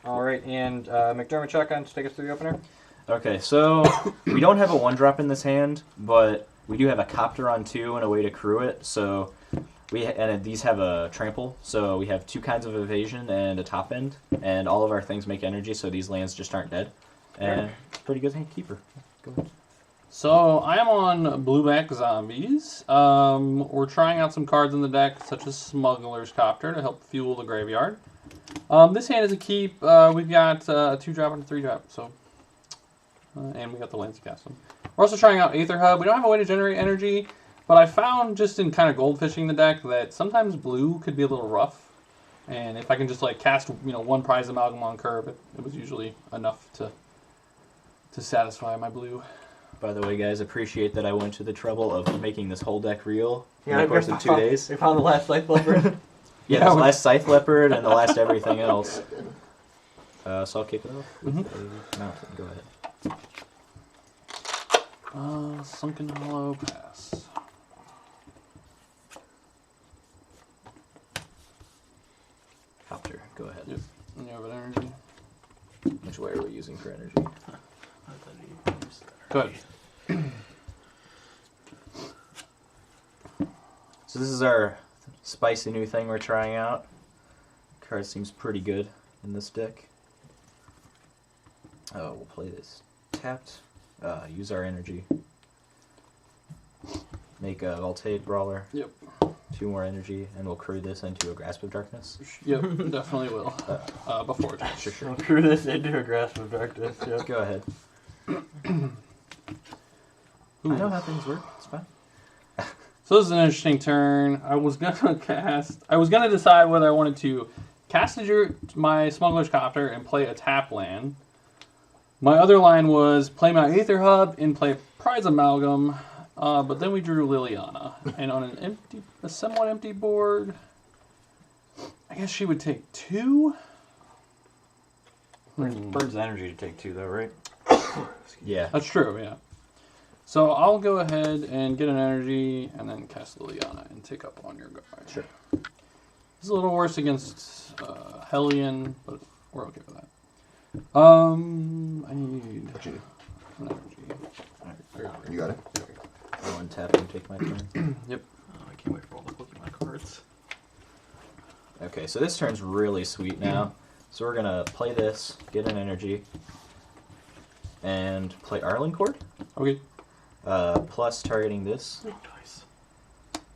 All right, and McDermott shotgun to take us through the opener. Okay, so we don't have a 1-drop in this hand, but we do have a copter on 2 and a way to crew it. So these have a trample, so we have 2 kinds of evasion and a top end, and all of our things make energy, so these lands just aren't dead. And it's a pretty good hand keeper. Go ahead. So I am on blue-back zombies. We're trying out some cards in the deck, such as Smuggler's Copter, to help fuel the graveyard. This hand is a keep. We've got a 2-drop and a 3-drop, so and we got the lands to cast them. We're also trying out Aether Hub. We don't have a way to generate energy, but I found just in kind of goldfishing the deck that sometimes blue could be a little rough. And if I can just like cast, one prize amalgam on curve, it was usually enough to satisfy my blue. By the way, guys, appreciate that I went to the trouble of making this whole deck real in the course of 2 days. We found the last Scythe Leopard. Yeah, the last Scythe Leopard and the last everything else. So I'll kick it off with a mountain. Go ahead. Sunken Hollow pass. Copter, go ahead. Yep. And you have an energy. Which way are we using for energy? Go ahead. So this is our spicy new thing we're trying out. Card seems pretty good in this deck. Oh, we'll play this tapped. Use our energy. Make a Voltaic Brawler. Yep. 2 more energy, and we'll crew this into a Grasp of Darkness. Yep, definitely will. Before it. Sure. We'll crew this into a Grasp of Darkness. Yep. Go ahead. I know how things work. It's fine. So this is an interesting turn. I was gonna decide whether I wanted to cast my Smuggler's Copter and play a tap land. My other line was play my Aether Hub and play Prize Amalgam, but then we drew Liliana. And on a somewhat empty board, I guess she would take 2. Burns energy to take 2, though, right? Yeah. That's true, yeah. So I'll go ahead and get an energy and then cast Liliana and take up on your guard. Sure. It's a little worse against Hellion, but we're okay with that. I need an energy. You got it? I'll untap and take my turn. Yep. I can't wait for all the Pokemon cards. Okay, so this turn's really sweet now. So we're gonna play this, get an energy, and play Arlen Cord. Okay. Plus targeting this. Dice.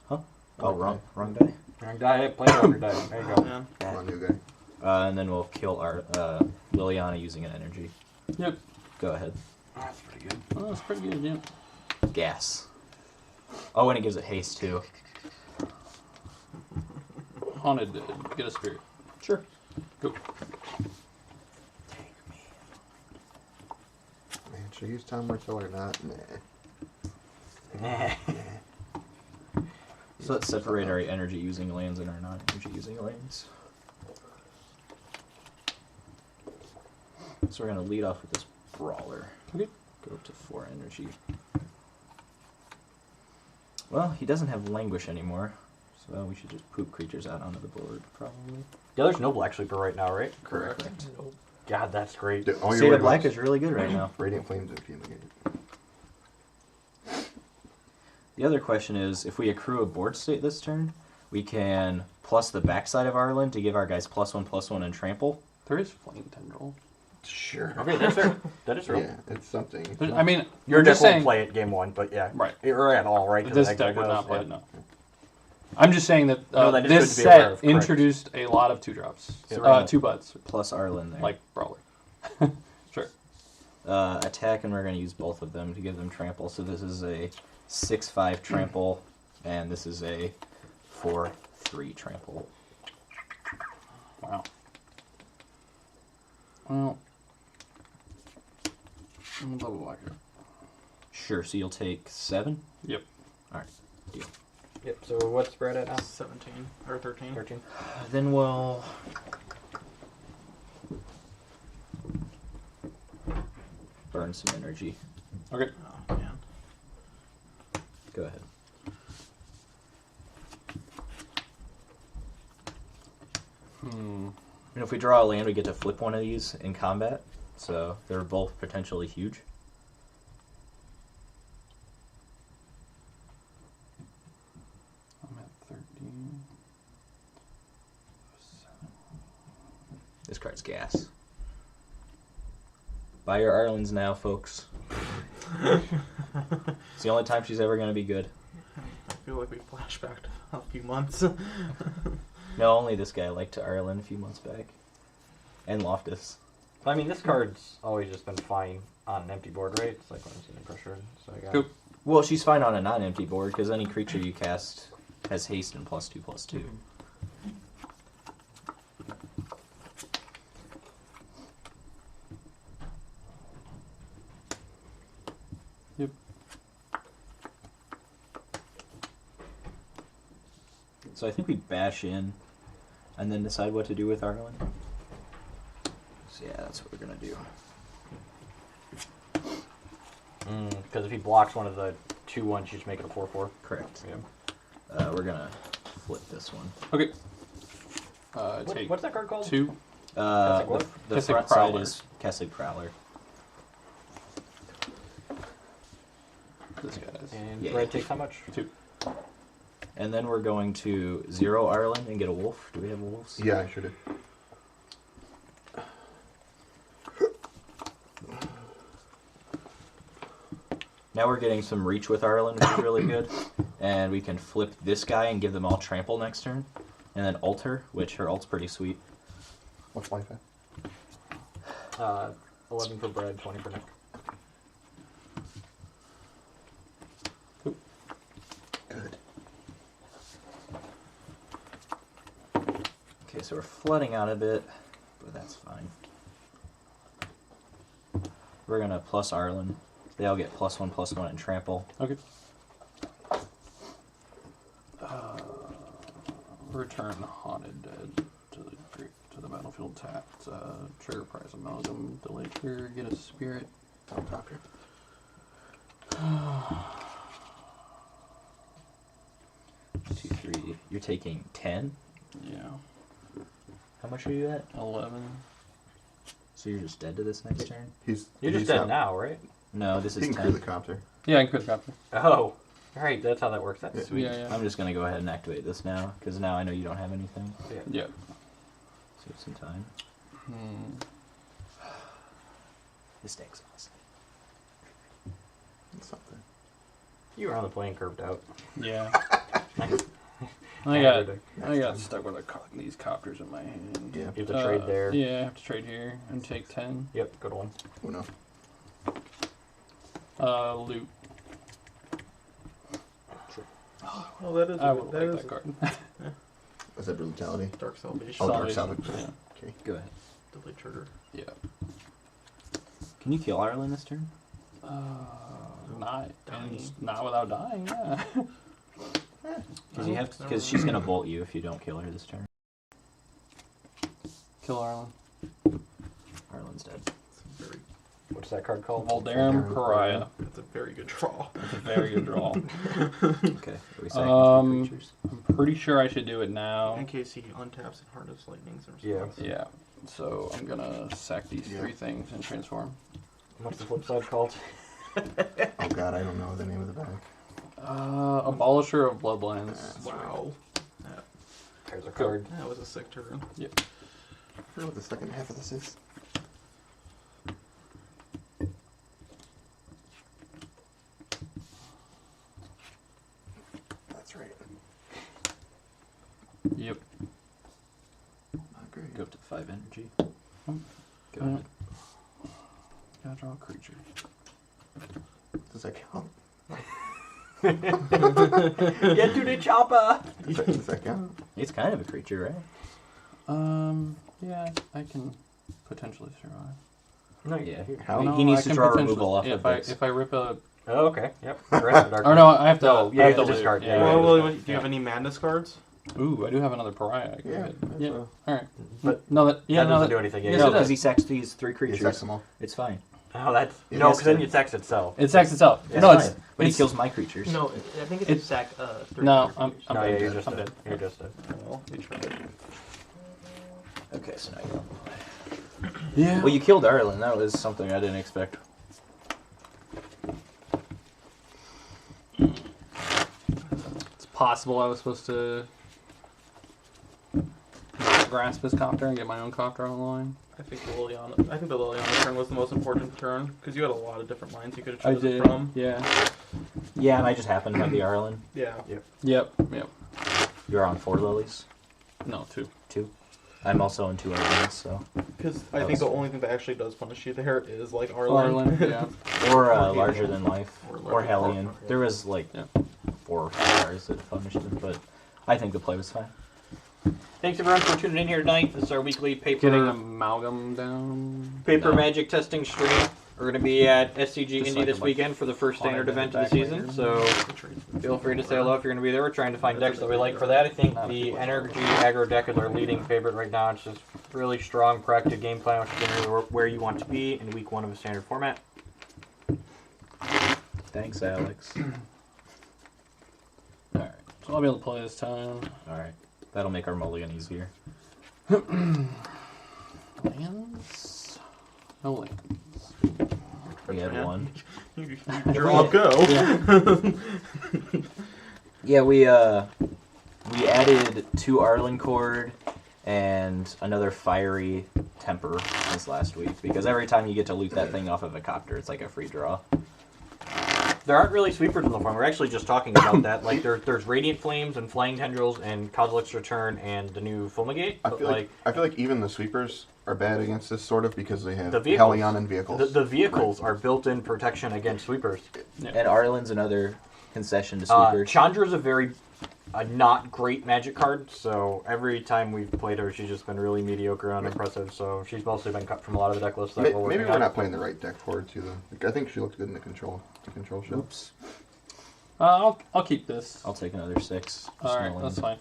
Huh? Oh, wrong die. Wrong die, play the other die. There you go. Yeah. Come on, new guy. And then we'll kill our Liliana using an energy. Yep. Go ahead. That's pretty good. Oh, that's pretty good, yeah. Gas. Oh, and it gives it haste too. Haunted, get a spirit. Sure. Go. Man, should I use Tom Martell or not? Nah. So let's separate our energy using lands and our non-energy using lands. So we're going to lead off with this Brawler. Okay. Go up to 4 energy. Well, he doesn't have Languish anymore, so we should just poop creatures out onto the board, probably. Yeah, there's no Black Sleeper right now, right? Correct. God, that's great. All State your of Black is really good right now. Radiant Flames if you negate it. The other question is, if we accrue a board state this turn, we can plus the backside of Arlen to give our guys +1/+1 and trample. There is Flame Tendril. Sure. Okay, that's fair. That is real. Yeah, it's something. I mean, Your I'm deck just won't saying, play it game 1, but yeah. Right. Or at all, right? 'Cause This the deck would goes, not play yeah. it, no. I'm just saying that No, that is this good to be aware set of, correct. introduced a lot of 2-drops. So we're gonna 2 buds, Plus Arlen there. like Brawler. Sure. Attack, and we're going to use both of them to give them trample. So this is a 6/5 trample, and this is a 4/3 trample. Wow. Well, I'm double black here. Sure, so you'll take 7? Yep. Alright, deal. Yep, so what's spread at now? 17 or 13. 13. Then we'll... burn some energy. Okay. Oh, man. Go ahead. Hmm. I'm if we draw a land, we get to flip one of these in combat. So they're both potentially huge. I'm at 13. This card's gas. Buy your Arlen's now, folks. It's the only time she's ever going to be good. I feel like we flash back to a few months. No, only this guy liked to Arlen a few months back. And Loftus. I mean, this card's always just been fine on an empty board, right? It's like when it's getting pressured. So I got. Cool. Well, she's fine on a non-empty board, because any creature you cast has haste and +2/+2. Yep. So I think we bash in, and then decide what to do with Arlen. So yeah, that's what we're going to do. Because if he blocks one of the 2/1s, you just make it a 4/4. Correct. Yeah. We're going to flip this one. Okay. Take What's that card called? 2. what? The Kessig front Prowler. side is Kessig Prowler. This guy's. And Yeah. red takes how much? 2. And then we're going to 0 Arlen and get a wolf. Do we have wolves? Yeah, I sure did. Now we're getting some reach with Arlen, which is really good. And we can flip this guy and give them all trample next turn. And then alter, which her ult's pretty sweet. What's life at? 11 for bread, 20 for Nick. Good. Okay, so we're flooding out a bit, but that's fine. We're gonna plus Arlen. They all get +1/+1 and trample. Okay. Return Haunted Dead to the battlefield tapped. Trigger prize amalgam. Delay trigger. Get a spirit. Doctor. 2, 3. You're taking 10. Yeah. How much are you at? 11. So you're just dead to this next turn? You're just dead now, right? No, this He is can clear the 10. copter. Yeah, I can crit the copter. Oh. Alright, that's how that works. That's Yeah. sweet. Yeah. I'm just gonna go ahead and activate this now, because now I know you don't have anything. Yeah. Save some time. This deck's awesome. It's something. You were on the plane curved out. Yeah. Nice. I got Next time. stuck with these copters in my hand. Yeah. You have to trade there. Yeah, I have to trade here and take 10. Yep, good one. Oh no. Loot. Oh, that is I would that like is that card. Was that brutality? Dark Salvation. Oh, Dark Salvation, Salvation. yeah. Okay. Go ahead. Delay trigger. Yeah. Can you kill Arlen this turn? Not Dying. not without dying. Yeah. Because you have to, because she's gonna bolt you if you don't kill her this turn. Kill Arlen. Arlen's dead. It's a very, What's that card called? Voldaren Pariah. that's a very good draw. That's a very good draw. Okay. Are we sacking 3 creatures? I'm pretty sure I should do it now. In case he untaps and harness lightnings or Yeah. something. Yeah. So I'm gonna sack these Yeah. 3 things and transform. What's the flip side called? Oh god, I don't know the name of the bag. Abolisher of Bloodlines. Wow. There's a card. That was a sick turn. I forgot what the second half of this is. That's right. Yep. Not great. Go up to 5 energy. Oh. Go ahead. Gotta draw a creature. Does that count? Get to the chopper! Does that count? It's kind of a creature, right? Yeah, I can potentially survive. No, Yeah. How? He needs I to can draw potentially- removal off yeah, of if this. if I rip a Oh, okay. Yep. The rest of the dark or no, I have to. No, yeah, I you have have to loot. discard, yeah. Well, Yeah. do you have any madness cards? Ooh, I do have another pariah. I can Yeah. hit. that's Yeah. a- All right. But No, that that no, doesn't that, do anything. yes, Yeah. No, it because does. he sacks these 3 He creatures. attacks them all. It's fine. Oh, that's It no, has because then to- you text itself. It sacks itself. It's no, fine. But he it's kills my creatures. No, I think it's sack. no. I'm No, yeah, dead. you're just I'm dead. dead. You're just dead. Well, we tried. Okay, so now you don't play. Yeah. Well, you killed Ireland. That was something I didn't expect. It's possible I was supposed to grasp his copter and get my own copter online. I think the Liliana turn was the most important turn because you had a lot of different lines you could have I chosen did. from. Yeah. Yeah, and I just happened to have the Ireland. Yeah. Yep. You're on 4 lilies. No, 2. 2. I'm also on 2 Irelands, so. Because I That think the was- only thing that actually does punish you there is like Arlen. Arlen, yeah. Or Or larger than life. Or Or larger- Hellion. okay. There was like Yeah. 4 or 5 hours that punished him, but I think the play was fine. Thanks everyone for tuning in here tonight. This is our weekly Getting paper amalgam down. paper No. magic testing stream. We're going to be at SCG Just Indy like this a weekend for the first standard event of the season. So feel free to say hello if you're going to be there. We're trying to find decks that we like for that. I think the enRGy Aggro deck is our leading favorite right now. It's just really strong, proactive game plan, which is going to be where you want to be in week 1 of a standard format. Thanks, Alex. Alright. So I'll be able to play this time. Alright. That'll make our mulligan easier. Lands? No lands. We had 1. You're all go. Yeah, we added 2 Arlen Cord and another fiery temper this last week because every time you get to loot that thing off of a copter, it's like a free draw. There aren't really sweepers in the form. We're actually just talking about that. Like there's Radiant Flames and Flying Tendrils and Kozilek's Return and the new Fulmigate. I But, feel like even the sweepers are bad against this sort of because they have The vehicles. Hellion and vehicles. the vehicles are built-in protection against sweepers. And Arlen's another concession to sweepers. Chandra's a very not great magic card, so every time we've played her, she's just been really mediocre and unimpressive. So she's mostly been cut from a lot of the deck lists that we're working Maybe we're on. not playing the right deck for it too. Though I think she looks good in the control show. Oops. I'll keep this. I'll take another 6. Alright, that's fine.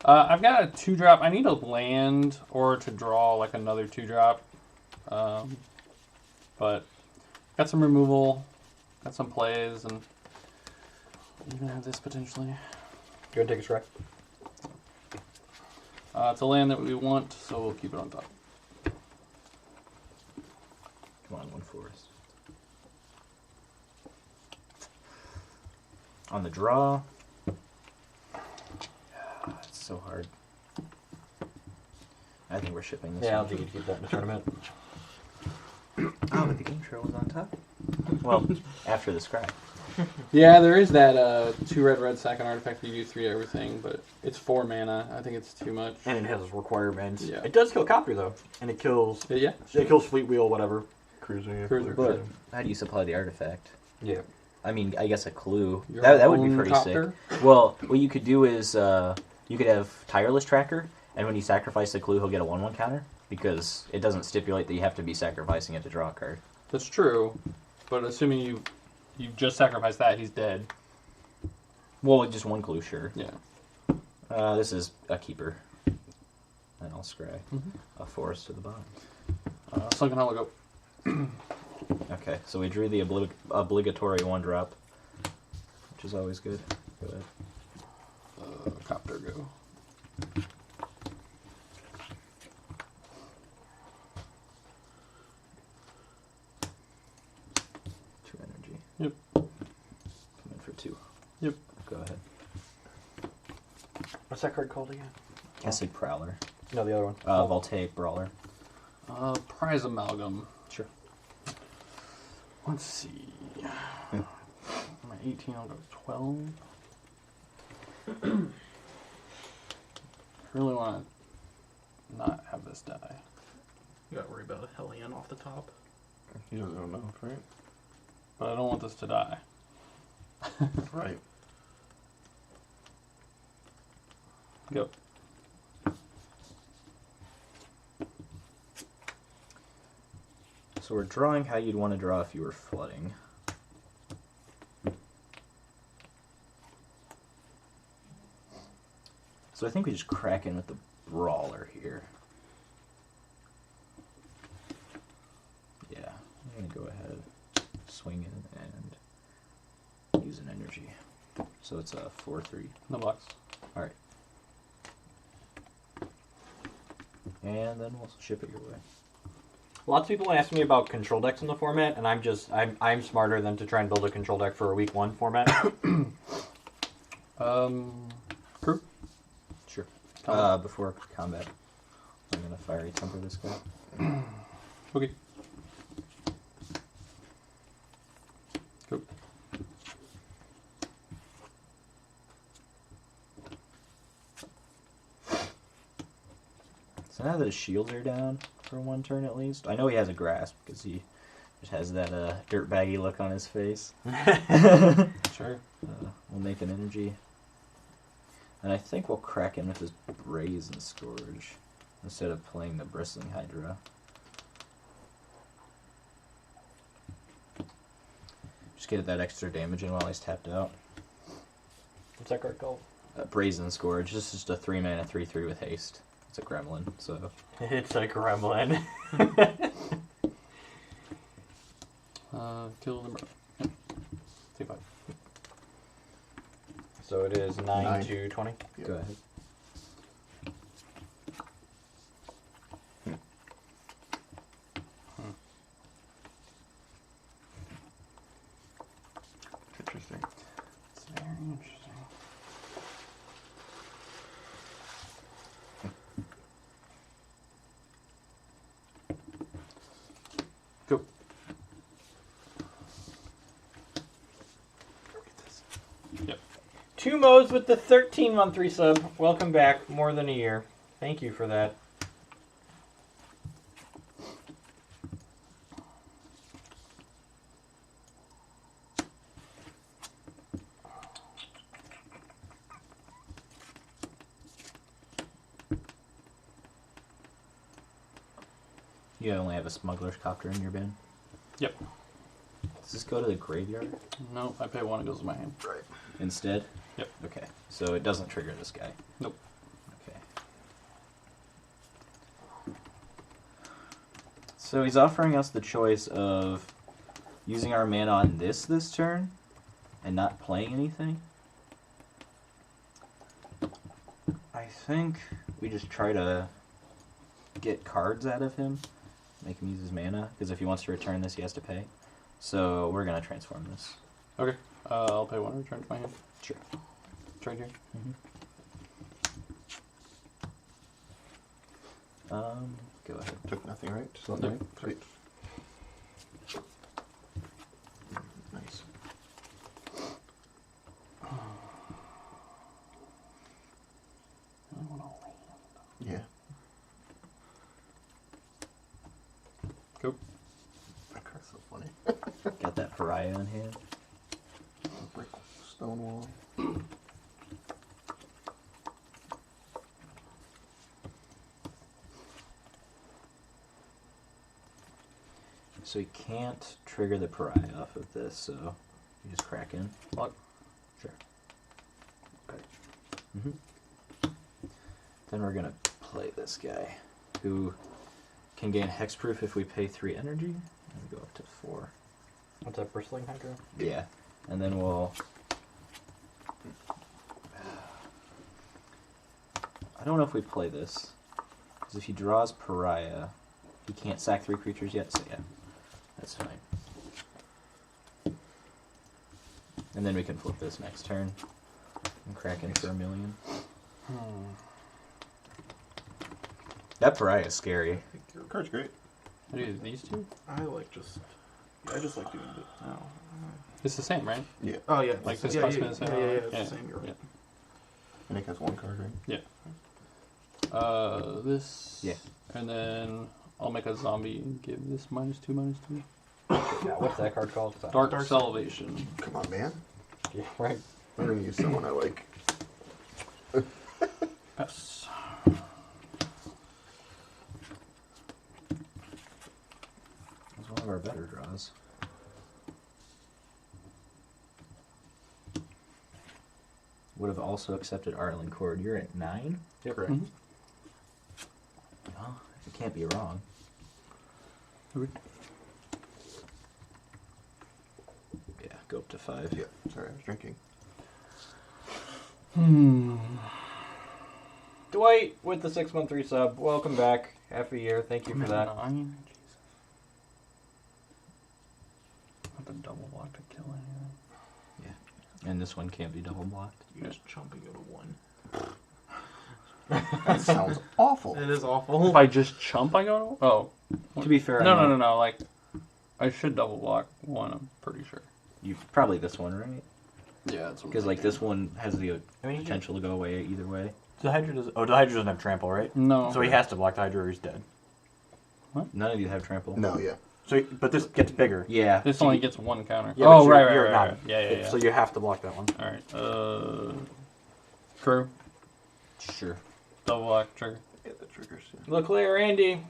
I've got a 2-drop. I need a land or to draw like another 2-drop. But got some removal, got some plays, and even have this potentially. Go ahead and take a strike. It's a land that we want, so we'll keep it on top. Come on, 1 forest. On the draw. It's so hard. I think we're shipping this Yeah, I'll one. take you to keep that in the tournament. Oh, but the game show was on top. Well, after the scrap. Yeah, there is that 2 red sack and artifact that you do 3 everything, but it's 4 mana. I think it's too much. And it has requirements. Yeah. It does kill Copter though, and it kills Yeah. Fleet Wheel, whatever. Cruiser. Cruiser. But how do you supply the artifact? Yeah. I mean, I guess a clue. Your That would be own pretty copter? sick. Well, what you could do is you could have Tireless Tracker, and when you sacrifice the clue, he'll get a 1/1 counter because it doesn't stipulate that you have to be sacrificing it to draw a card. That's true, but assuming you just sacrifice that, he's dead. Well, just 1 clue, sure. Yeah. This is a keeper. And I'll scry a forest to the bottom. Sunken Hollow go. Okay, so we drew the obligatory 1-drop, which is always good. Go ahead. Copter go. Two energy. Yep. Come in for 2. Yep. Go ahead. What's that card called again? Acid Prowler. No, the other one. Voltaic Brawler. Prize Amalgam. Sure. Let's see. My 18, I'll go 12. Really want to not have this die. You gotta worry about a Hellion off the top. He doesn't know enough, right? But I don't want this to die. Right. Go. So we're drawing how you'd want to draw if you were flooding. So I think we just crack in with the Brawler here. Yeah, I'm gonna go ahead, swing in, and use an energy. So it's a 4/3. No box. Alright. And then we'll ship it your way. Lots of people ask me about control decks in the format, and I'm smarter than to try and build a control deck for a week 1 format. Crew? Sure. Combat. Before combat, I'm gonna fiery temper this guy. Okay. Cool. So now that his shields are down for 1 turn at least, I know he has a grasp because he just has that dirtbaggy look on his face. Sure. We'll make an energy. And I think we'll crack in with his Brazen Scourge instead of playing the Bristling Hydra. Just get that extra damage in while he's tapped out. What's that card called? Brazen Scourge. This is just a 3-mana 3/3 with haste. It's a gremlin, so. It's a gremlin. Kill the murder. Yep. Take 5. So it is 9 9. to 20. Yeah. Go ahead. Interesting. It's very interesting. Go. 2 modes with the 13-month resub. Welcome back. More than a year. Thank you for that. You only have a Smuggler's Copter in your bin. Yep. Does this go to the graveyard No, I pay 1, it goes to my hand. Right. instead? Yep. Okay, so it doesn't trigger this guy. Nope. Okay. So he's offering us the choice of using our mana on this turn and not playing anything. I think we just try to get cards out of him, make him use his mana, because if he wants to return this, he has to pay. So we're going to transform this. Okay. I'll pay 1, return to my hand. Sure. Trade here. Go ahead. Took nothing, right? Just let Nope. me. Sweet. Nice. Yeah. Go. That card's so funny. Got that pariah on hand. Brick stone wall. So he can't trigger the pariah off of this, so you just crack in. Lock. Sure. Okay. Then we're gonna play this guy, who can gain hexproof if we pay 3 energy, and go up to 4. What's that, Bristling Hydra? Yeah, and then we'll. I don't know if we play this, because if he draws pariah, he can't sack 3 creatures yet. So yeah, that's fine. And then we can flip this next turn and crack in for 1 million. That pariah is scary. The card's great. What do you do, these two? I like just. I just like doing it. Oh. It's the same, right? Yeah. Oh yeah. Like this yeah, cost yeah, me the same yeah, yeah, amount? it's Yeah. the same. You're right. And it has 1 card, right? This. Yeah. And then I'll make a zombie and give this -2/-2. Yeah, what's that card called? Dark Salvation. Come on, man. Yeah, right. I'm gonna use someone I like. Pass. That's one of our better draws. Would have also accepted Arlen Cord. You're at 9? Yep. Correct. Mhm. Well, it can't be wrong. Okay. Yeah, go up to 5. Yeah. Sorry, I was drinking. Dwight with the 6-month resub. Welcome back. Half a year. Thank you for that. 9. Jesus. Not the double block to kill anything. And this one can't be double blocked. You just chump and go to 1. That sounds awful. It is awful. If I just chump, I go to... Oh. To be fair, No. Like, I should double block 1, I'm pretty sure. You probably this one, right? Yeah, that's Because like this one has the I mean, potential to go away either way. the Hydra does. Oh, the Hydra doesn't have trample, right? No. So he has to block the Hydra or he's dead. None of you have trample. No, yeah. So, but this gets bigger. Yeah. This only gets 1 counter. Yeah, but oh, you're right. not. Yeah. So you have to block that one. Alright, crew, Sure. double block, trigger. Yeah, the triggers. Leclerc, Andy.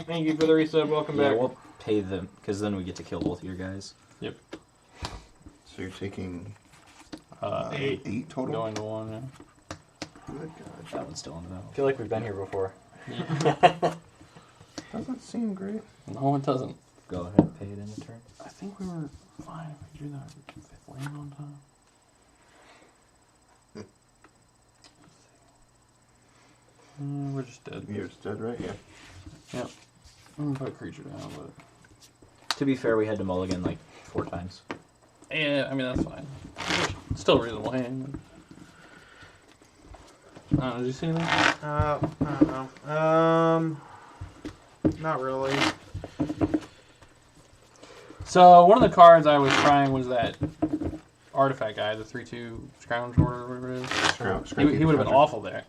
Thank you for the resub. Welcome Yeah, back. we'll pay them because then we get to kill both of your guys. Yep. So you're taking 8. 8 total? Going to 1, yeah. Good God. That one's still on the I battle. feel like we've been here before. Doesn't seem great. No, it doesn't. Go ahead and pay it in the turn. I think we were fine if we drew that 5th land on time. We're just dead. You're just dead, right? Yeah. Yep. I'm gonna put a creature down, but... To be fair, we had to mulligan like 4 times. Yeah, I mean, that's fine. Still a reasonable hand. Did you see anything? I don't know. Not really. So, one of the cards I was trying was that artifact guy, the 3/2 Scrounge Order, or whatever it is. He would have been awful there.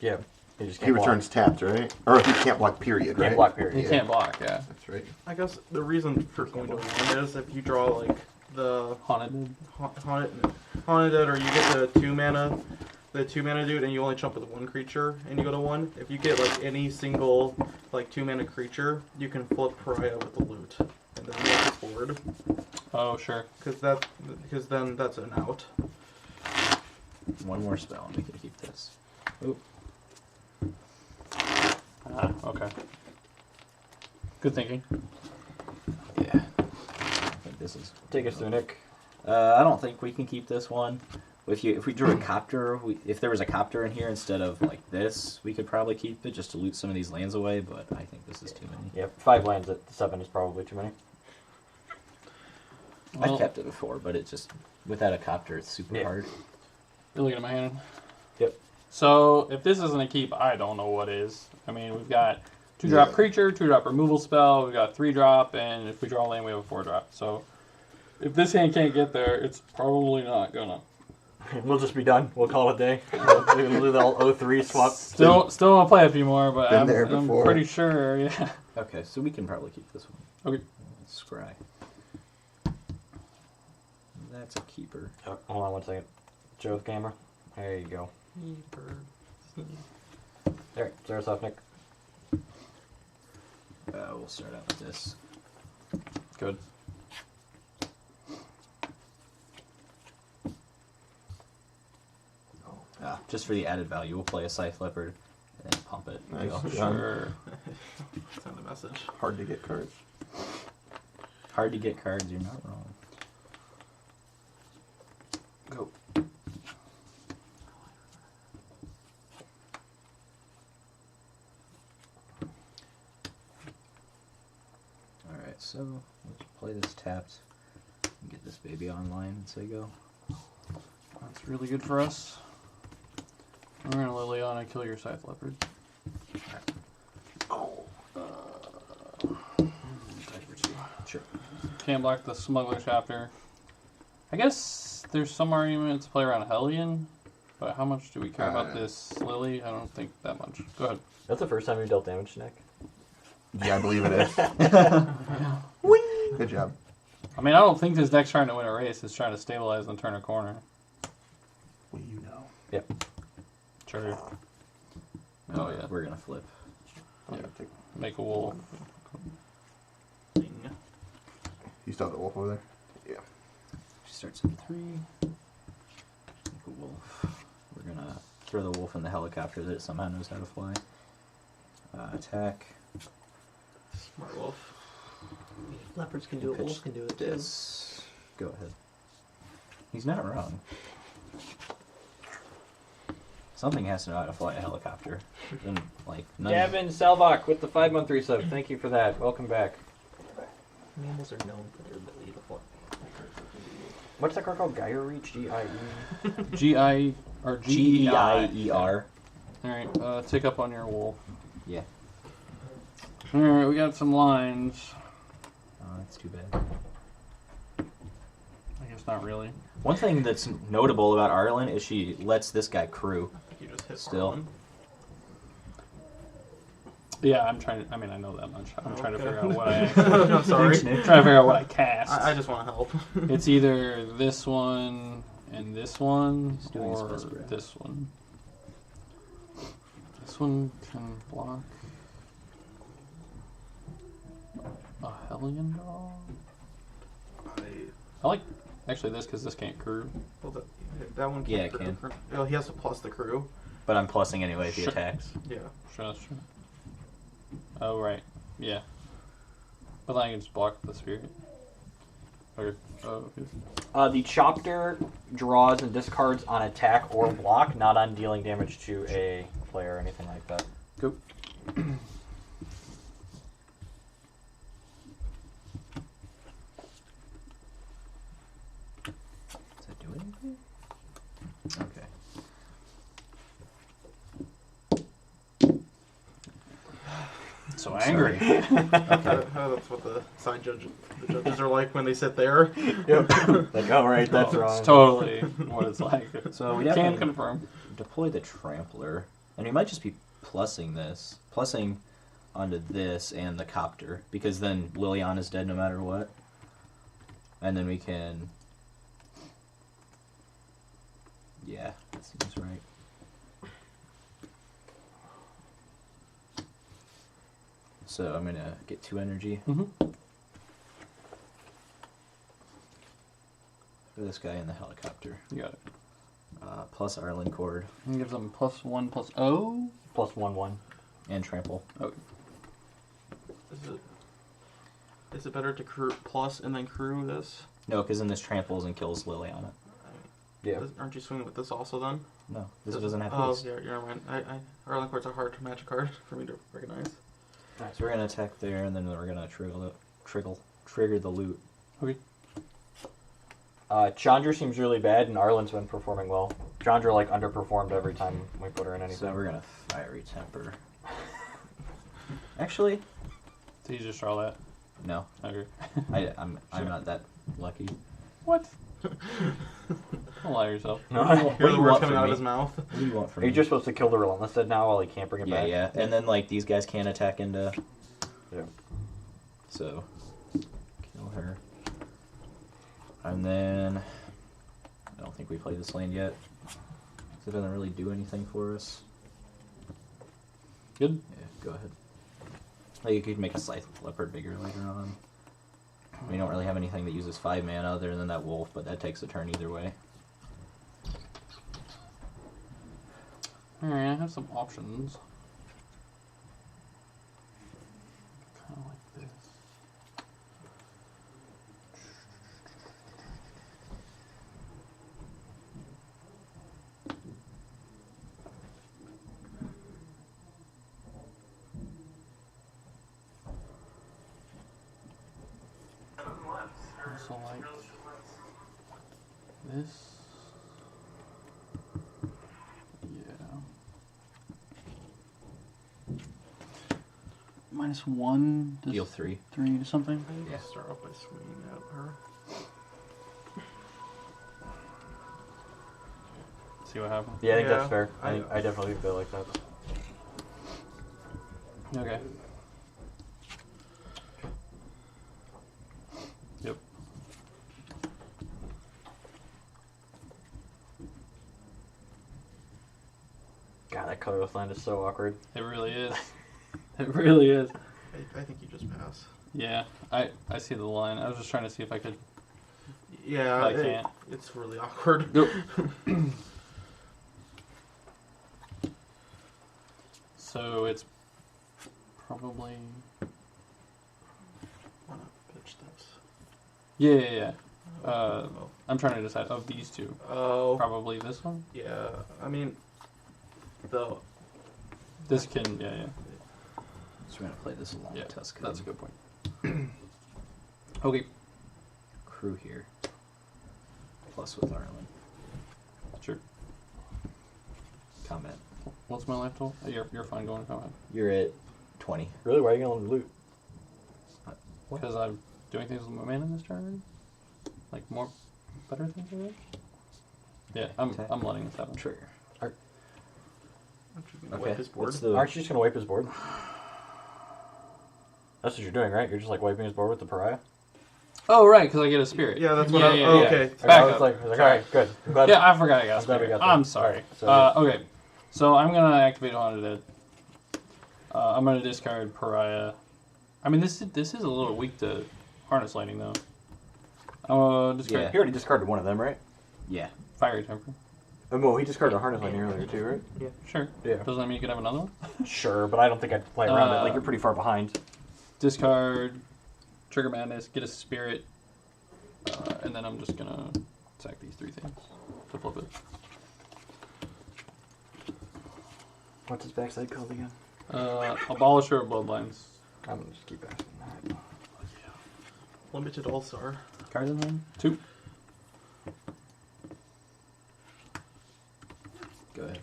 Yeah. He just He can't block. returns tapped, right? Or he can't block, period, right? Can't block period. He Yeah. can't block, yeah. That's right. I guess the reason for going to 1 is if you draw like the Haunted. haunted or you get the 2 mana, dude, and you only jump with 1 creature and you go to 1. If you get like any single like 2 mana creature, you can flip Pariah with the loot and then move it forward. Oh, sure. Because then that's an out. One more spell and we can keep this. Oop. Okay. Good thinking. Yeah. I think this is. Take us through, Nick. I don't think we can keep this one. If we drew a copter, if there was a copter in here instead of like this, we could probably keep it just to loot some of these lands away. But I think this is too many. Yep. 5 lands at 7 is probably too many. Well, I've kept it before, but it just without a copter, it's super hard. You're looking at my hand? Yep. So, if this isn't a keep, I don't know what is. I mean, we've got 2-drop creature, 2-drop removal spell, we've got 3-drop, and if we draw land, we have a 4-drop. So, if this hand can't get there, it's probably not gonna. We'll just be done. We'll call it a day. We'll do the all 0-3 swap. Still want to play a few more, but Been I'm there before. pretty sure, yeah. Okay, so we can probably keep this one. Okay. Scry. That's a keeper. Oh, hold on 1 second. Joe's camera. There you go. There, start us off, Nick. We'll start out with this. Good. Just for the added value, we'll play a Scythe Leopard and then pump it. Nice. Go. Sure. Send a message. Hard to get cards. Hard to get cards, you're not wrong. Go. Alright, so let's play this tapped and get this baby online and say go. That's really good for us. We're going to Liliana kill your Scythe Leopard. Sure. Can't block the Smuggler Chapter. I guess there's some argument to play around Hellion, but how much do we care about this Lily? I don't think that much. Go ahead. That's the first time you dealt damage, Nick. Yeah, I believe it is. Good job. I mean, I don't think this deck's trying to win a race. It's trying to stabilize and turn a corner. Well, you know. Yep. Sure. Oh yeah, we're gonna flip. I'm gonna take. Make a wolf. You still have the wolf over there? Yeah. She starts at 3. Make a wolf. We're gonna throw the wolf in the helicopter that somehow knows how to fly. Attack. Smart wolf. Leopards can do it. Pitch Wolves can do it too. This. Go ahead. He's not wrong. Something has to know how to fly a helicopter. And, like, none Gavin Salvok with the 5-month resub. Thank you for that. Welcome back. Mammals are known for their ability to fly. What's that card called? Gyre Reach? G-I-E? G-I or G-E-I. G-E-I-E-R. Alright, take up on your wolf. Yeah. Alright, we got some lines. Oh, that's too bad. I guess not really. One thing that's notable about Arlen is she lets this guy crew. I think you just hit Still. Arlen. Yeah, I'm trying to, I mean, I know that much. I'm trying to Okay. figure out what I... I'm sorry. trying to figure out what I cast. I just want to help. It's either this one and this one, He's doing his or best, Brad. this one. This one can block a Hellion Dog. I like actually this because this can't crew. Well, that one Yeah, can't it crew. Oh, he has to plus the crew. But I'm plussing anyway if he Sure. attacks. Yeah. Sure, that's true. Oh right, yeah. But then I can just block the spirit. Okay. Oh, okay. The Chopter draws and discards on attack or block, not on dealing damage to a player or anything like that. Go. Does that do anything? Okay. So angry. That's what the judges are like when they sit there. Yep. Like, oh, right, that's Oh, wrong. It's totally what it's like. So we Can definitely confirm. deploy the Trampler. And we might just be plussing this. Plussing onto this and the Copter. Because then Liliana is dead no matter what. And then we can... Yeah, that seems right. So I'm gonna get 2 energy Mm-hmm. for this guy in the helicopter. You got it. Plus Arlen Cord And gives them +1/+0. Plus 1/1. and Trample. Okay. Is it better to crew plus and then crew this? No, because then this tramples and kills Liliana. Yeah. Aren't you swinging with this also then? No, this doesn't have Oh, haste. yeah, you're right. Arlen Cord's a hard to match card for me to recognize. So we're gonna attack there, and then we're gonna trigger the loot. Okay. Chandra seems really bad, and Arlen's been performing well. Chandra, like, underperformed every time we put her in anything. So we're gonna Fiery Temper. Actually, So you just draw that. no, Okay. I'm not that lucky. What? Don't lie to yourself. No. Hear What do the you words want coming from out of me? his mouth. What do you want from Are you me? just supposed to kill the Relentless Dead now while he can't bring it Yeah, back? yeah, and then like these guys can't attack into. Yeah. So, kill her. And then I don't think we played this land yet. 'Cause it doesn't really do anything for us. Good. Yeah, go ahead. Like you could make a Scythe Leopard bigger later on. We don't really have anything that uses 5 mana other than that wolf, but that takes a turn either way. Alright, I have some options. Kind of like this. Also like this. Yeah. -1. Does Deal 3. 3 to something. I need Yeah. to start off by swinging at her. See what happens. Yeah, I think Yeah, that's fair. I definitely feel like that. Okay. Yep. God, that colorless land is so awkward. It really is. It really is. I think you just pass. Yeah, I see the line. I was just trying to see if I could. Yeah, I can't. it's really awkward. Nope. So it's probably. Wanna pitch this? Yeah. I'm trying to decide of these two. Oh, Probably this one. yeah. I mean, The This can, yeah. So we're gonna play this along Yeah, with Tusk. that's a good point. Okay, Crew here. Plus with Arlen. sure. Combat. What's my life total? You're fine going to combat. You're at 20. Really? Why are you going to loot? Because I'm doing things with my mana this turn. Like more better things already. Yeah, Okay. I'm letting this happen. Trigger. wipe his board. What's the... Aren't you just going to wipe his board? That's what you're doing, right? You're just like wiping his board with the pariah? Oh right, because I get a spirit. Yeah, that's what yeah, I. yeah, oh, yeah. okay. Back I was up. like, alright, good. I'm glad, Yeah, I forgot I got a I'm glad we spirit. got that. I'm sorry. Alright, so- Okay, so I'm gonna activate Haunted Dead. I'm gonna discard Pariah. I mean, this is a little weak to Harness Lightning though. I'm gonna discard Yeah. He already discarded one of them, right? Yeah. Fiery Temper. Well, he discarded a harness lightning earlier too, right? Sure. Yeah. Doesn't that mean you could have another one? Sure, but I don't think I'd play around it. Like, you're pretty far behind. Discard, Trigger Madness, get a spirit, and then I'm just gonna attack these three things to flip it. What's his backside called again? Abolisher of Bloodlines. I'm gonna just keep asking that. Limited All-Star. Cards in hand? 2. Go ahead.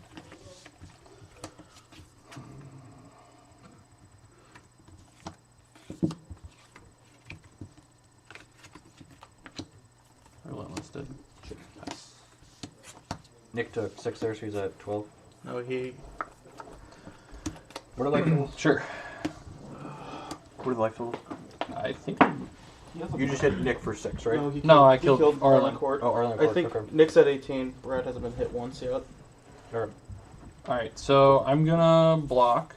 Relentless Dead. Pass. Nick took 6 there, so he's at 12. No, he. What are life totals? Sure. What are the life totals? I think. You just hit Nick for 6, right? No, he No, I he killed Arlen. Court. Oh, Arlen I Court, think okay. Nick's at 18. Brad hasn't been hit once yet. Alright. Alright, so I'm gonna block.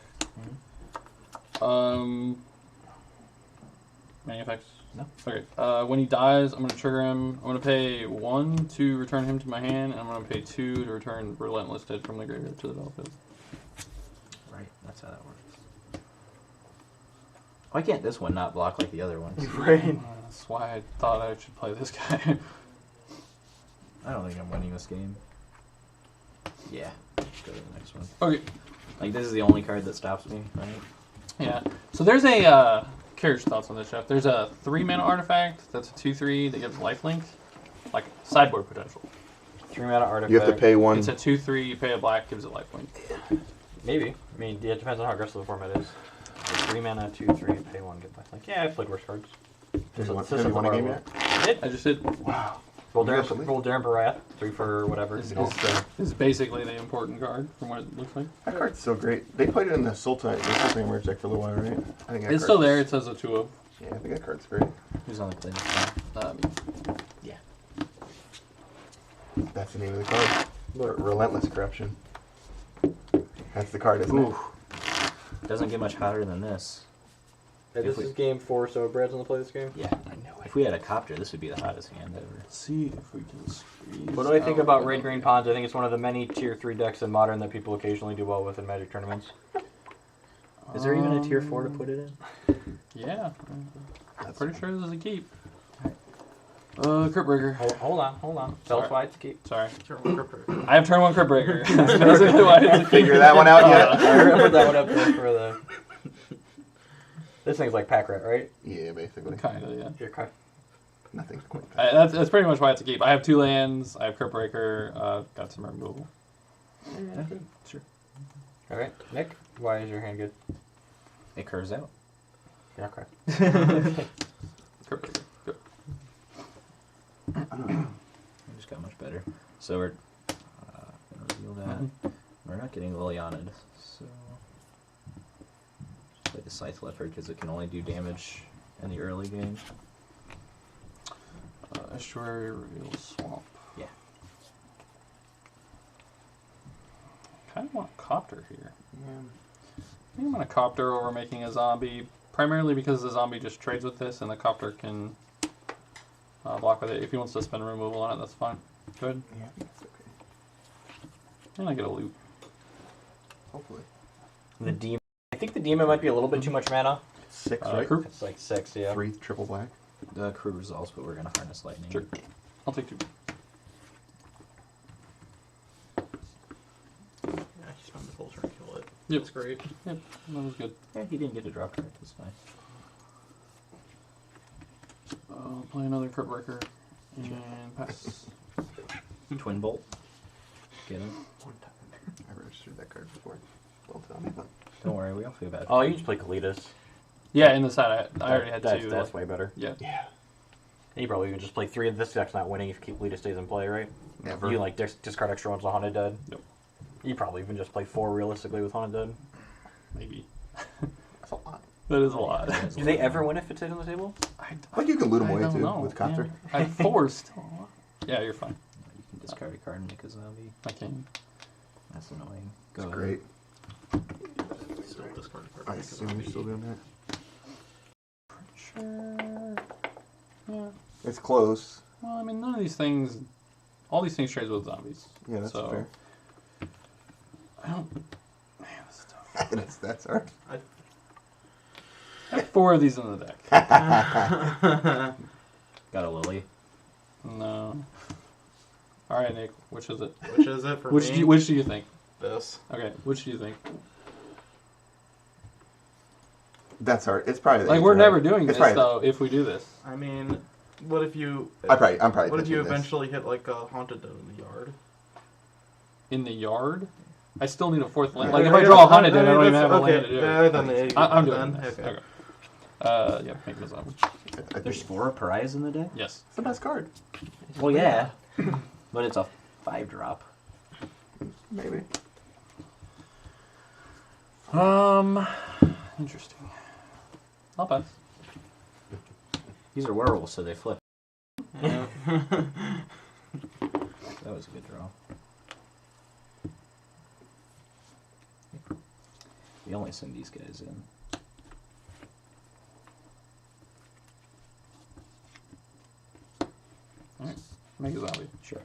Any effects? No. Okay. When he dies, I'm gonna trigger him. I'm gonna pay 1 to return him to my hand, and I'm gonna pay 2 to return Relentless Dead from the graveyard to the battlefield. Right, that's how that works. Why can't this one not block like the other ones? Right. That's why I thought I should play this guy. I don't think I'm winning this game. Yeah, let's go to the next one. Okay. Like, this is the only card that stops me, right? Yeah. So there's a curious thoughts on this, Jeff. There's a 3-mana artifact that's a 2/3 that gives lifelink, like sideboard potential. 3 mana artifact. You have to pay one. It's a 2/3. You pay a black, gives it lifelink. Maybe. I mean, yeah, it depends on how aggressive the format is. 3 mana, 2/3, pay 1, get life. Like, yeah, I've played worse cards. Have you won This is a the game hard yet? I just did. Wow. Roll You Darren Barath, 3 for whatever. This is basically the important card from what it looks like. That card's so great. They played it in the Sultan merge deck for a little while, right? I think that It's still card's- there. It says a 2/0. Yeah, I think that card's great. Who's on the play this time? Yeah. That's the name of the card. Relentless Corruption. That's the card, isn't it? Doesn't get much hotter than this. Hey, If this we- is game 4, so Brad's on the play this game? Yeah, I know. If we had a copter, this would be the hottest hand ever. Let's see if we can squeeze. What do I think out about the- Red Green Ponds? I think it's one of the many tier 3 decks in Modern that people occasionally do well with in Magic tournaments. Is there even a tier 4 to put it in? Yeah. I'm That's pretty sure this is a keep. Crypt Breaker. Hold on. Tell us Sorry. why it's a keep. Sorry. Sure, I have turn 1 Crypt Breaker. That's basically why it's a keep. Figure that one out yet? I remember that one up there for the... This thing's like Pack Rat, right? Yeah, basically. Kinda, yeah. Your card. Nothing's quite that. That's pretty much why it's a keep. I have 2 lands. I have Crypt Breaker. Got some removal. Okay, sure. Alright, Nick, why is your hand good? It curves out. Yeah, okay. Crypt Breaker. Good. It just got much better. So we're gonna reveal that. We're not getting Liliana'd, so just play the Scythe Leopard because it can only do damage in the early game. Estuary Reveal Swamp. Yeah. Kind of want a Copter here. I think I'm going to Copter over making a zombie, primarily because the zombie just trades with this and the Copter can block with it. If he wants to spend removal on it, that's fine. Good. Yeah, I think it's okay. And I get a loot. Hopefully. The demon. I think the demon might be a little bit too much mana. 6, right? Crew? It's like 6, yeah. 3 triple black. The crew resolves, but we're gonna harness lightning. Sure. I'll take 2. Yeah, he spent the Yep. That's great. Yep, that was good. Yeah, he didn't get a draw card. That's fine. Play another card breaker and pass. Twin Bolt. Get him. One time. I registered that card before. Don't tell me. Don't worry, we don't feel bad. Oh, you just play Kalitas. Yeah, in the side I already had That's, two. that's way better. Yeah. Yeah. And you probably would just play 3 of this deck's not winning if Kalitas stays in play, right? Never. You like discard extra ones with Haunted Dead. Nope. You probably even just play 4 realistically with Haunted Dead. Maybe. That's a lot. That is a lot. Do they ever win if it stays on the table? But you can loot them I away don't too know. with Copter. Yeah. I forced. Yeah, you're fine. You can discard a card and make a zombie. I can. That's annoying. Go It's ahead. great. Still discard a card. I Make a assume zombie. you're still doing that. Sure. Yeah. It's close. Well, I mean, none of these things. All these things trade with zombies. Yeah, that's so, fair. I don't. Man, this is tough. that's hard. I have 4 of these in the deck. Got a Lily. No. All right, Nick. Which is it? Which is it for Which me? do you think? This. Okay. Which do you think? That's hard. It's probably the Like answer, we're right? never doing It's this probably- though. If we do this I mean, what if you? I'm probably. What if you pitching this. eventually hit like a Haunted Dead in the yard? in the yard, I still need a 4th land. Yeah, Like if I yeah, draw a Haunted Dead, I don't even that's- have a okay, land to do. better than the I'm then. doing this. Okay. Okay. Yeah, make this up. I think There's 4 pariahs in the deck? Yes. It's the best card. Well, yeah. But it's a 5-drop. Maybe. Interesting. I'll pass. These are werewolves, so they flip. Yeah. That was a good draw. We only send these guys in. Alright. Make a zombie. Sure.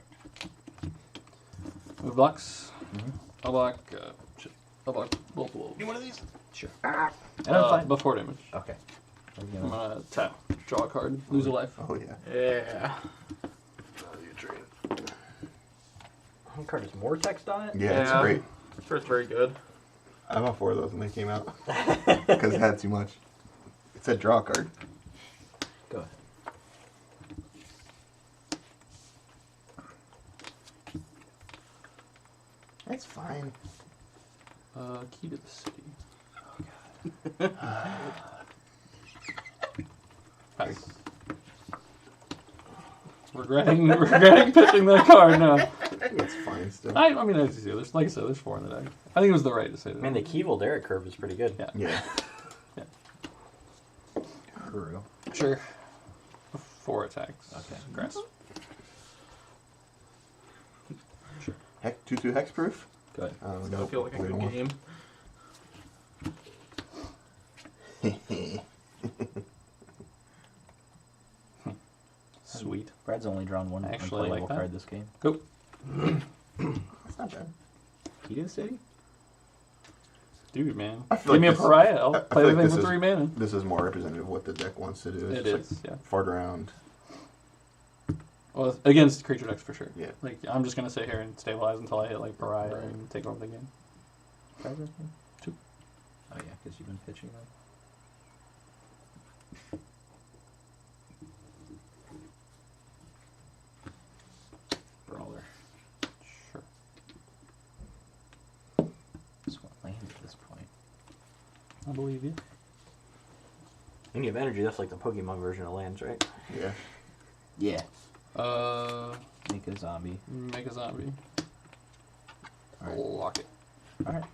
Move blocks. Mhm. I'll block. I'll block both of them. One of these? Sure. And I'm fine. Before damage. Okay. I'm I'm gonna- gonna tap, draw a card, lose a life. Oh yeah. Yeah. Value trade. One card has more text on it? Yeah, it's Yeah. great. Sure, it's very good. I bought 4 of those when they came out because it had too much. It said draw a card. Go ahead. That's fine. Key to the city. Pass. Regretting pitching that card now. It's fine still. I mean, as you see, there's, like I said, there's 4 in the deck. I think it was the right to say that. Man, the Keevil Derek curve is pretty good. Yeah. Yeah. Guru. Sure. 4 attacks. Okay. Grass. Heck, 2/2 hexproof. Go ahead. I Nope. feel like a We good don't want- game. Sweet. Brad's only drawn one Actually, I like unplayable that. card this game. Go. That's not bad. Key to the city? Dude, man. I feel Give me like a this- pariah. I'll I play feel the like thing this for is- 3 mana. This is more representative of what the deck wants to do. It's It just is, yeah. like fart around. Well, against creature decks for sure. Yeah. Like, I'm just gonna sit here and stabilize until I hit, like, pariah and take over the game. Cards right here? 2. Oh yeah, because you've been pitching them. Brawler. Sure. Just want land at this point. I believe you. And you have energy, that's like the Pokemon version of lands, right? Yeah. Yeah. Make a zombie. Make a zombie. Alright. Lock it. Alright.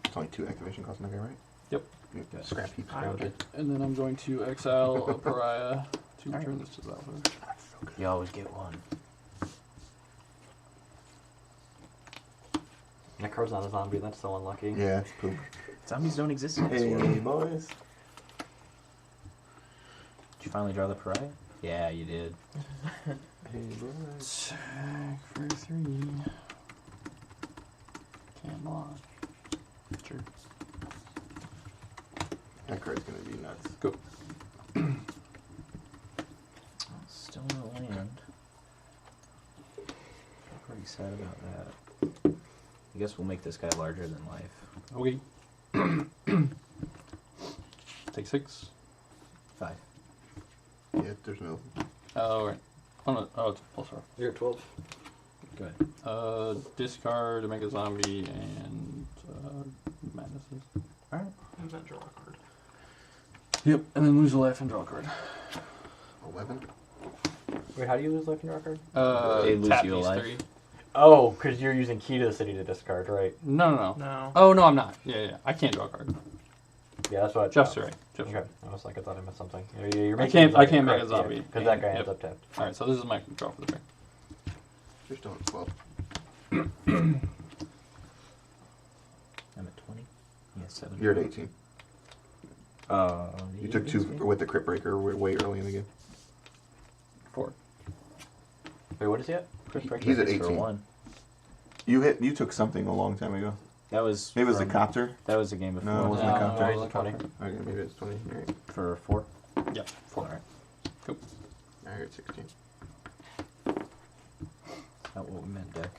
It's only 2 activation costs in that game, right? Yep. Yeah, Scrap heaps. Okay. And then I'm going to exile a pariah to Alright. return this to the alpha. You always get one. That card's not a zombie, that's so unlucky. Yeah, it's poop. Zombies don't exist in this Hey, world. boys. Did you finally draw the pariah? Yeah, you did. Hey, boys. Attack for 3. Can't block. Sure. That card's gonna be nuts. Go. Still no land. I'm pretty sad about that. I guess we'll make this guy larger than life. Okay. Take 6. 5. Yeah, there's no. Oh, right. Oh, no. Oh, it's +4. You're at 12. Good. Discard to make a zombie and madnesses. Alright. And then draw a card. Yep, and then lose a life and draw a card. 11. Wait, how do you lose life in your record? They lose Tap you a these life. 3. Oh, because you're using Key to the City to discard, right? No. No. Oh, no, I'm not. Yeah. I can't draw a card. Yeah, that's what I Jeff's thought. right. Jeff's Okay, right. I was like, I thought I missed something. You're I making can't make a zombie. Because that guy Yep. ends up tapped. Alright, so this is my draw for the turn. You're still at 12. I'm at 20. Yeah, 7. You're at 18. You took 2 with the Crypt Breaker way early in the game. 4. Wait, what is he at? He's at For 18. 1. You took something a long time ago. That was. Maybe it was the from- copter. That was the game before. No, it wasn't the copter. he's at 20. Okay, maybe it's 20. Alright. For 4. Yep, 4. Alright. Cool. Now you're at 16. Not what we meant, Deck.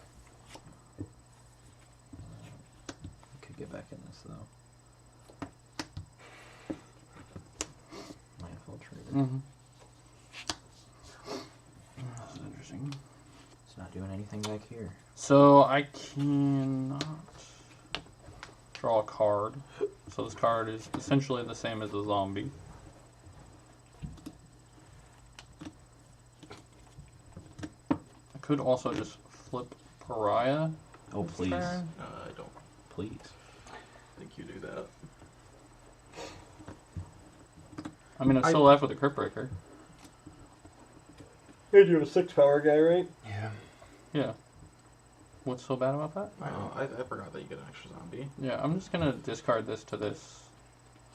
Could get back in this though. Landfall trigger. Mm-hmm. This is interesting. It's not doing anything back here. So I cannot draw a card. So this card is essentially the same as a zombie. I could also just flip Pariah. Oh this please, turn. I don't please. think you do that. I mean, I'm still left with a Crypt Breaker. Hey, you're a 6 power guy, right? Yeah. Yeah. What's so bad about that? I know. I forgot that you get an extra zombie. Yeah, I'm just gonna discard this to this.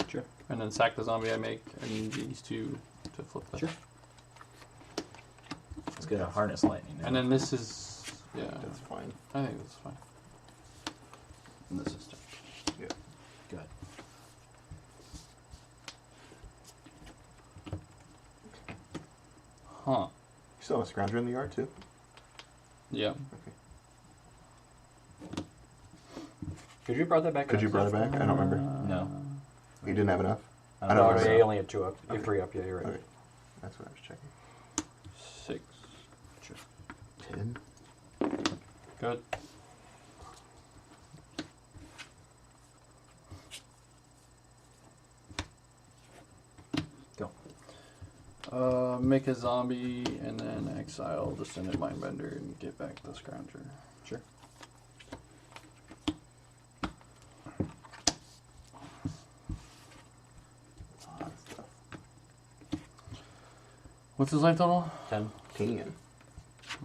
Sure. And then sack the zombie I make and these 2 to flip this. Sure. Let's get a harness lightning now. And then this is, yeah, That's fine. I think that's fine. And this is Yeah. good. Huh. You still have a Scrounger in the yard too? Yeah. Could you brought that back? Could you brought it back? I don't remember. No. You didn't have enough? I I don't don't No, remember. yeah, you only had 2 up. You have Okay. 3 up, yeah, you're right. Okay. That's what I was checking. 6. 10. Good. Go. Make a zombie and then exile Descendant Mindbender and get back the Scrounger. Sure. That's a lot of stuff. What's his life total? 10. 10.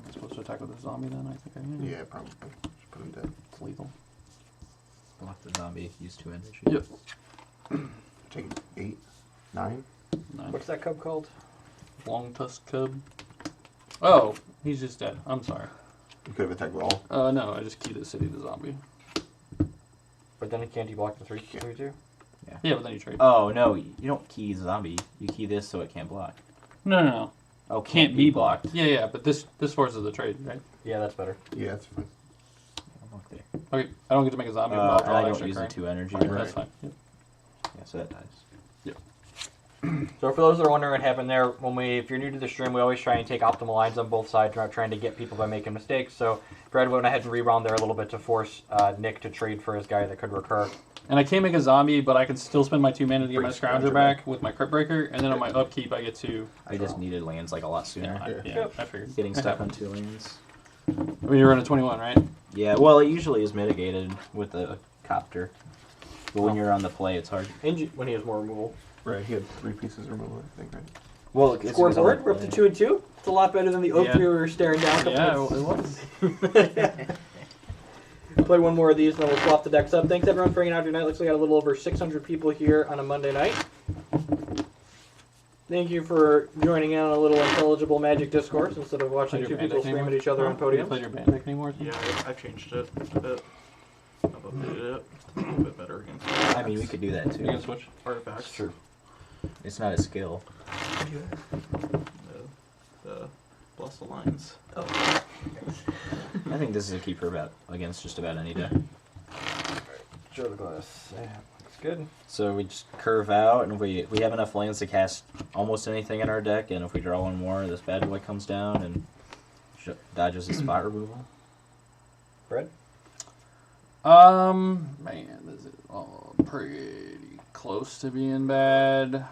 I'm supposed to attack with a zombie then, I think I am. Yeah, probably. Just put him dead. It's lethal. Block the zombie. Use 2 energy. Yep. Take 8. 9. Nice. What's that cub called? Long Tusk Cub. Oh, he's just dead. I'm sorry. You could have attacked with all. No, I just keyed the city to zombie. But then can't you block the 3/2? Yeah, but then you trade. Oh no, you don't key zombie. You key this so it can't block. No. Oh, Can't be blocked. Yeah, but this forces the trade, right? Yeah, that's better. Yeah, that's fine. Block there. Okay, I don't get to make a zombie, but I'll And draw I an don't extra use the card. 2 energy. Alright, Right. that's fine. Yep. Yeah, so that dies. So for those that are wondering what happened there, if you're new to the stream, we always try and take optimal lines on both sides. We're not trying to get people by making mistakes. So Fred went ahead and rewound there a little bit to force Nick to trade for his guy that could recur. And I can't make a zombie, but I can still spend my 2 mana to get Bring my Scrounger Scrounger back with my Crypt Breaker, and then on my upkeep I get to... I just needed lands like a lot sooner. I figured. Getting stuck on 2 lands. I mean, you're running 21, right? Yeah, well, it usually is mitigated with the copter. But when you're on the play, it's hard. And when he has more removal. Right, he had 3 pieces removal, I think, right? Well, it's Scoreboard, we're up to 2 and 2. It's a lot better than the oak Yeah. tree we were staring down. Yeah, it was. Play one more of these, and then we'll swap the decks up. Thanks everyone for hanging out tonight. Looks like we got a little over 600 people here on a Monday night. Thank you for joining in on a little intelligible Magic discourse instead of watching Played your 2 people Bandic scream at anymore? each other on Have you podiums. played your Bandic anymore? Yeah, I've changed it a bit. I've updated it. It's a little bit better against I mean, we could do that You can too. switch. artifacts. True. It's not a skill. The Bless the Lines. Oh. I think this is a keeper about against just about any deck. Show the glass. Yeah, looks good. So we just curve out, and we have enough lands to cast almost anything in our deck. And if we draw one more, this bad boy comes down and dodges the spot removal. Fred? Man, this is all pretty close to being bad.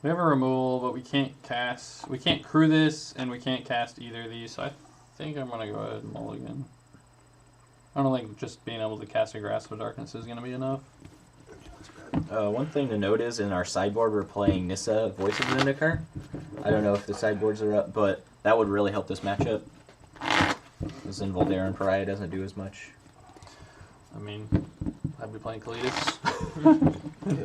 We have a removal, but we can't cast. We can't crew this, and we can't cast either of these. So I think I'm gonna go ahead and mulligan. I don't think just being able to cast a Grasp of Darkness is gonna be enough. One thing to note is in our sideboard we're playing Nissa, Voice of Zendikar. I don't know if the sideboards are up, but that would really help this matchup. This Voldarin Pariah doesn't do as much. I mean, I'd be playing Kalidas.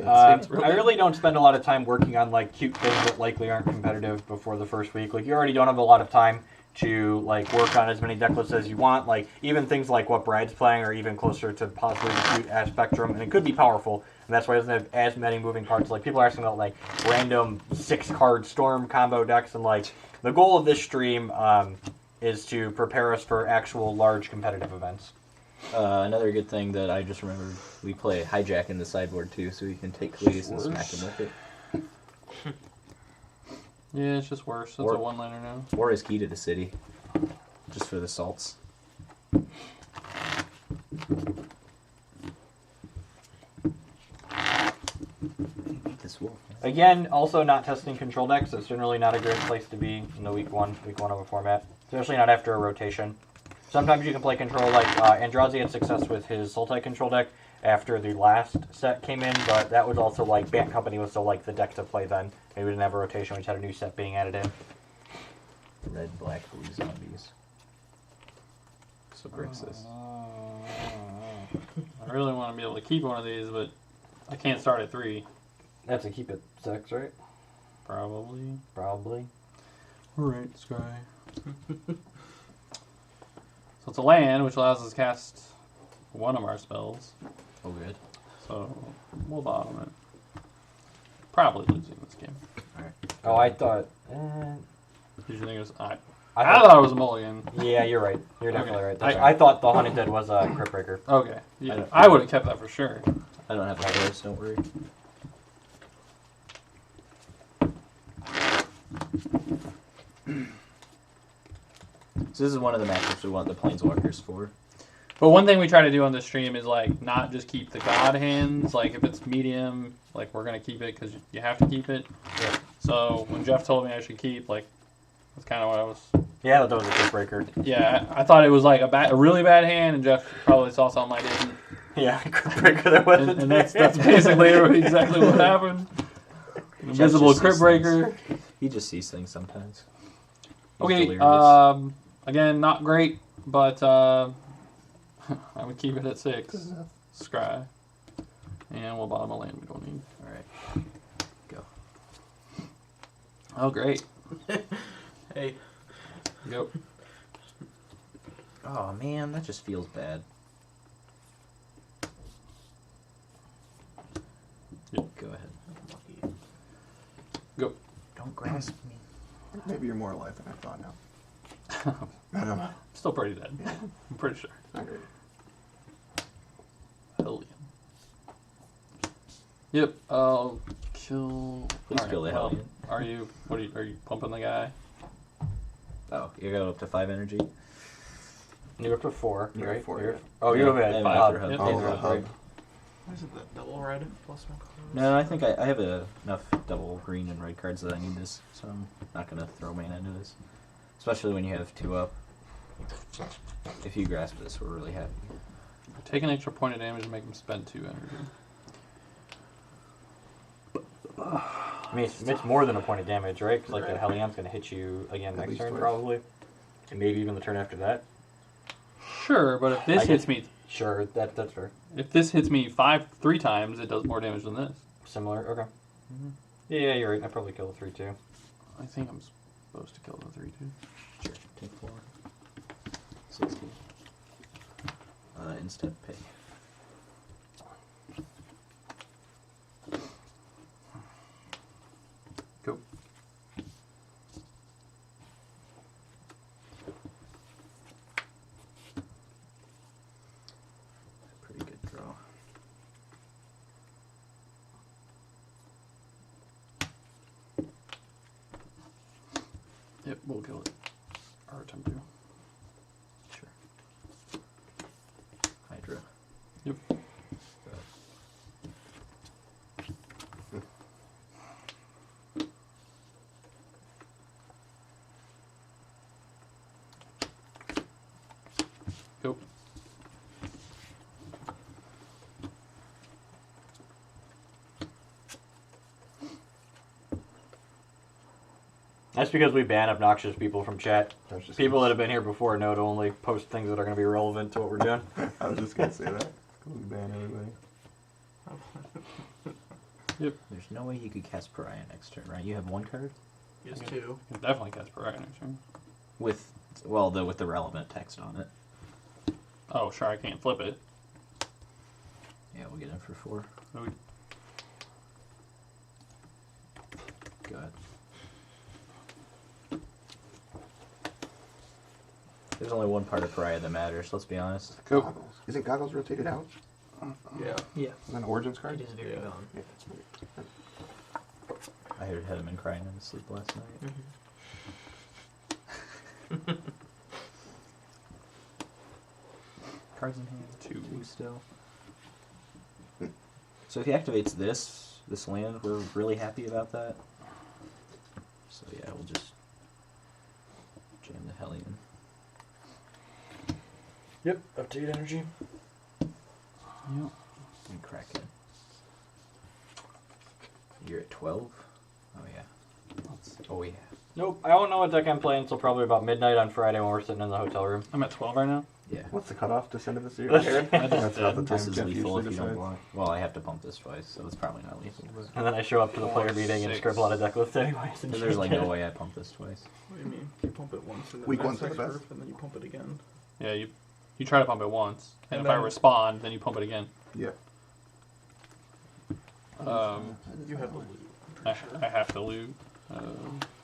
I really don't spend a lot of time working on like cute things that likely aren't competitive before the first week. Like you already don't have a lot of time to like work on as many deck lists as you want. Like even things like what Bride's playing are even closer to possibly the cute as Spectrum, and it could be powerful. And that's why it doesn't have as many moving parts. Like people are asking about like random 6-card Storm combo decks, and like the goal of this stream is to prepare us for actual large competitive events. Another good thing that I just remembered, we play Hijack in the sideboard too, so we can take Kalidas and smack him with it. Yeah, it's just worse. That's Or- a one-liner now. Or his Key to the City, just for the salts. Beat this wolf. Again, also not testing control decks. So it's generally not a great place to be in the week one of a format, especially not after a rotation. Sometimes you can play control, like enRGy had success with his Sultai control deck after the last set came in, but that was also like Bant Company was still like the deck to play then. Maybe we didn't have a rotation, we just had a new set being added in. Red, black, blue zombies. So brings this. I really want to be able to keep one of these, but I can't start at 3. That's a keep it 6, right? Probably. Probably. Alright, Sky. So it's a land, which allows us to cast one of our spells. Oh, good. So we'll bottom it. Probably losing this game. Oh, I thought. Did you think it was? I I thought it was a mulligan. Yeah, you're right. You're definitely Okay. right. I thought the Hunted Dead was a Crypt Breaker. Okay. Yeah, I would have kept that for sure. I don't have a voice, don't worry. So this is one of the matchups we want the Planeswalkers for. But one thing we try to do on this stream is like not just keep the god hands. Like if it's medium, like we're gonna keep it because you have to keep it. Yeah. So when Jeff told me I should keep, like that's kind of what I was. Yeah, that was a Crypt Breaker. Yeah, I thought it was like a really bad hand, and Jeff probably saw something I didn't. Yeah, Crypt Breaker that wasn't And that's basically exactly what happened. An invisible just Crypt sees Breaker. He just sees things sometimes. He's Okay, delirious. again, not great, but I would keep it at 6. Scry. And we'll bottom a land we don't need. Alright. Go. Oh, great. Hey, Yep. Oh man, that just feels bad. Yep. Go ahead. Go. Don't grasp me. Maybe you're more alive than I thought now. I don't know. Still pretty dead. I'm pretty sure. Not great. Hell yeah. Yep. I'll kill. Please kill the Hellion. Are you pumping the guy? Oh, you go up to 5 energy. You're up to 4, You're right? at 4, You're- yeah. Oh, you have Yeah, had I'm 5. after hub. Yep. Oh, Yeah, the hub. what is it? The double red plus one color? No, I think I have enough double green and red cards that I need this, so I'm not going to throw mana into this. Especially when you have 2 up. If you grasp this, we're really happy. Take an extra point of damage and make him spend 2 energy. I mean, it's more than a point of damage, right? Because like the Hellion's going to hit you again At next least turn, twice. probably. And maybe even the turn after that. Sure, but if this I hits guess- me, Sure, that's fair. if this hits me 3 times, it does more damage than this. Similar, okay. Yeah, you're right. I probably kill the 3 too. I think I'm supposed to kill the 3 too. Sure, take 4. 60. Instead pay. Go. Yep, we'll kill it. Or attempt to. Sure. Hydra. Yep. Go. That's because we ban obnoxious people from chat. I was just People that gonna, have been here before know to only post things that are going to be relevant to what we're doing. I was just gonna say that. We ban everybody. There's no way you could cast Pariah next turn, right? You have one card He has Yeah. 2. You can definitely cast Pariah next turn. with, well, with the relevant text on it. Oh, sure, I can't flip it. Yeah, we'll get in for 4. Oh, Go ahead. There's only one part of Pariah that matters, let's be honest. Go. Goggles. Isn't Goggles rotated out? Yeah. Yeah, Isn't that an Origins card? it is very Yeah. gone. Yeah, that's weird. I had him in crying in his sleep last night. Cards in hand. 2 still. So if he activates this land, we're really happy about that. So yeah, we'll just jam the Hellion. Yep, update energy. Yep. And Kraken. You're at 12? Oh yeah. Oh yeah. Nope, I won't know what deck I'm playing until probably about midnight on Friday when we're sitting in the hotel room. I'm at 12 right now. Yeah. What's the cutoff to send it this year? I just That's did. not the This time is Jeff lethal usually if you don't decides. block. Well, I have to pump this twice, so it's probably not lethal. But And then I show up to the player meeting and 6. scribble out a deck list anyways. And there's like change no it. way I pump this twice. What do you mean? You pump it once and then Week next one's the best. group, and then you pump it again. Yeah, you try to pump it once, and And if I then- respond, then you pump it again. Yeah. You have the loot. I have to loot.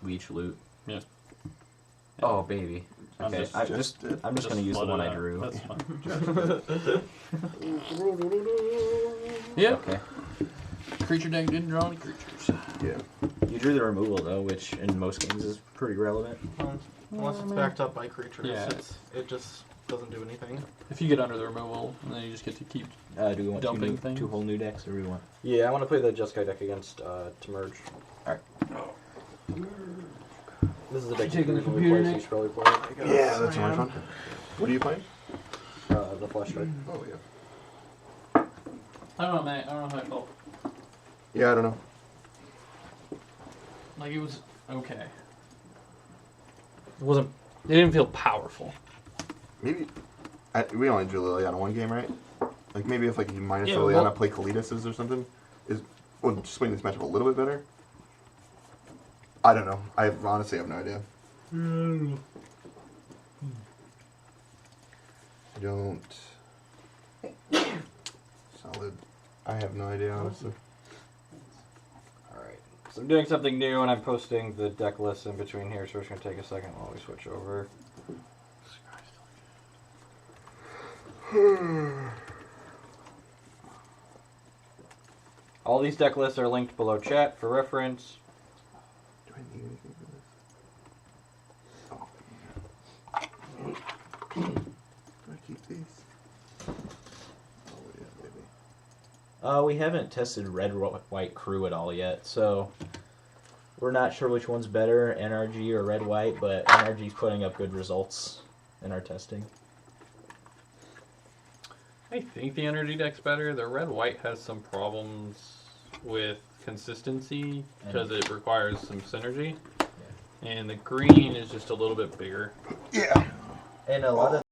We each loot. Yeah. Oh baby. I'm Okay, just- I'm just gonna use the split one it I out. drew. That's fine. Yep. Okay. Creature deck didn't draw any creatures. Yeah. You drew the removal though, which in most games is pretty relevant. Unless it's backed up by creatures, Yeah. it just doesn't do anything. If you get under the removal, and then you just get to keep. Do we want Dumping things? two whole new decks, or do we want? Yeah, I want to play the Jeskai deck against to merge. Alright. This is the deck taking the we computer, play, so Nick? you should probably play it. Yeah, that's so much fun. What are you playing? The flash card. Oh yeah. I don't know, man. I don't know how I felt. Yeah, I don't know. Like it was okay. It wasn't. It didn't feel powerful. Maybe we only drew Liliana one game, right? Like maybe if like you minus Yeah, Liliana, well- play Kalidas or something, would just make this matchup a little bit better. I don't know. I honestly have no idea. I don't. Solid. I have no idea, honestly. Alright. So I'm doing something new and I'm posting the deck list in between here, so it's going to take a second while we switch over. All these deck lists are linked below chat for reference. Do I need anything for this? Oh. Do I keep these? Oh yeah, maybe. We haven't tested red white crew at all yet, so we're not sure which one's better, enRGy or red white, but enRGy's putting up good results in our testing. I think the energy deck's better. The red white has some problems with consistency because it requires some synergy, and the green is just a little bit bigger. Yeah. And a lot of